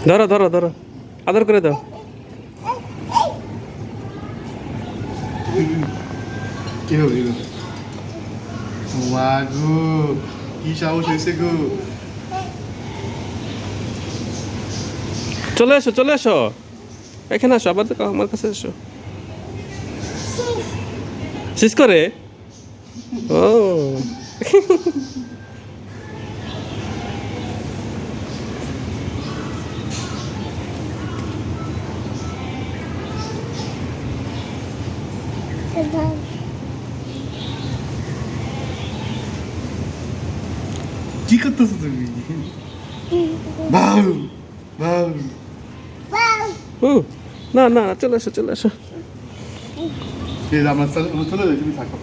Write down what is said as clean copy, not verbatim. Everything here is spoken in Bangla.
ধরো ধরো ধরো, আদর করে দাও। কি হবে মা গো, কি সাহস হয়েছে গো। চলে এসো চলে এসো, এখানে আসো, আবার দেখো আমার কাছে এসো। শেষ করে ও কি করতেছো তুমি? বাউ বাউ। ও না না, চলে এসো চলে এসো। আমরা চলে যাই, তুমি থাকো।